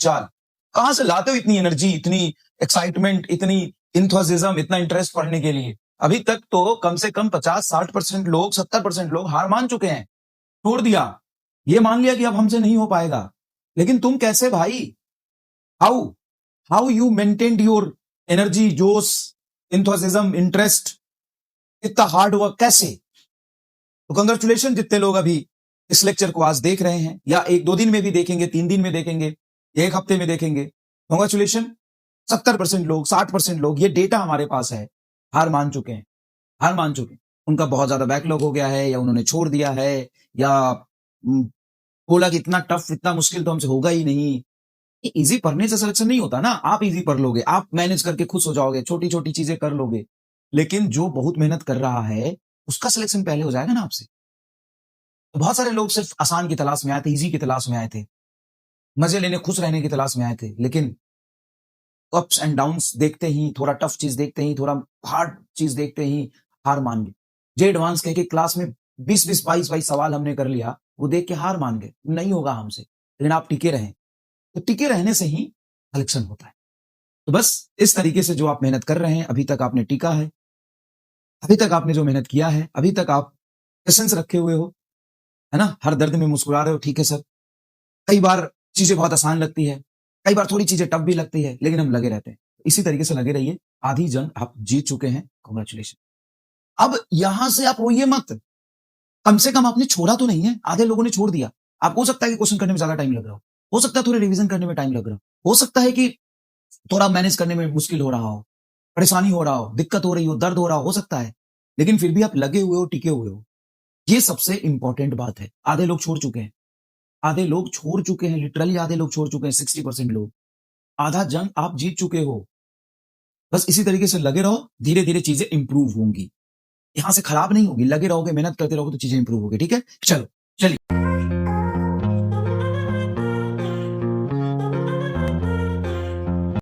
चाल, कहां से लाते हो इतनी एनर्जी, इतनी एक्साइटमेंट, इतनी इंथुजिज्म, इतना इंटरेस्ट पढ़ने के लिए? अभी तक तो कम से कम 50-60% लोग, 70% लोग हार मान चुके हैं, छोड़ दिया, ये मान लिया कि अब हमसे नहीं हो पाएगा। लेकिन तुम कैसे भाई? How how you maintained your energy, जोश, इंथुजिज्म, इंटरेस्ट, इतना हार्ड वर्क कैसे? तो कंग्रेचुलेशन जितने लोग अभी इस लेक्चर को आज देख रहे हैं, या 1-2 दिन में भी देखेंगे, 3 दिन में देखेंगे, 1 हफ्ते में देखेंगे, कंग्रेचुलेशन। 70% लोग, 60% लोग, ये डेटा हमारे पास है, हार मान चुके हैं, हार मान चुके हैं। उनका बहुत ज्यादा बैकलॉग हो गया है, या उन्होंने छोड़ दिया है, या बोला कि इतना टफ, इतना मुश्किल तो हमसे होगा ही नहीं। ये इजी पढ़ने से सिलेक्शन नहीं होता ना। आप इजी पढ़ लोगे, आप मैनेज करके खुश हो जाओगे, छोटी छोटी चीजें कर लोगे, लेकिन जो बहुत मेहनत कर रहा है उसका सिलेक्शन पहले हो जाएगा ना आपसे। तो बहुत सारे लोग सिर्फ आसान की तलाश में आए थे, इजी की तलाश में आए थे, मजे लेने, खुश रहने की तलाश में आए थे, लेकिन अप्स एंड डाउन्स देखते ही, थोड़ा टफ चीज देखते ही, थोड़ा हार्ड चीज देखते ही हार मान गए। जे एडवांस कह के क्लास में 20-20, 22-22 सवाल हमने कर लिया, वो देख के हार मान गए, नहीं होगा हमसे। लेकिन आप टिके रहे, तो टिके रहने से ही सिलेक्शन होता है। तो बस इस तरीके से जो आप मेहनत कर रहे हैं, अभी तक आपने टिका है, अभी तक आपने जो मेहनत किया है, अभी तक आप पेशेंस रखे हुए हो, है ना, हर दर्द में मुस्कुरा रहे हो, ठीक है सर। कई बार चीजें बहुत आसान लगती है, कई बार थोड़ी चीजें टफ भी लगती है, लेकिन हम लगे रहते हैं। इसी तरीके से लगे रहिए, आधी जंग आप जीत चुके हैं, कांग्रेचुलेशन। अब यहां से आप रोइए मत, कम से कम आपने छोड़ा तो नहीं है। आधे लोगों ने छोड़ दिया। आपको हो सकता है कि क्वेश्चन करने में ज्यादा टाइम लग रहा हो सकता है थोड़े रिवीजन करने में टाइम लग रहा हो सकता है कि थोड़ा मैनेज करने में मुश्किल हो रहा हो, परेशानी हो रहा हो, दिक्कत हो रही हो, दर्द हो सकता है, लेकिन फिर भी आप लगे हुए हो, टिके हुए हो। ये सबसे इंपॉर्टेंट बात है। आधे लोग छोड़ चुके हैं, आधे लोग छोड़ चुके हैं, लिटरली आधे लोग छोड़ चुके हैं, 60% लोग। आधा जंग आप जीत चुके हो। बस इसी तरीके से लगे रहो, धीरे धीरे चीजें इंप्रूव होंगी, यहां से खराब नहीं होगी। लगे रहोगे, मेहनत करते रहोगे तो चीजें इंप्रूव होगी। ठीक है, चलो चलिए।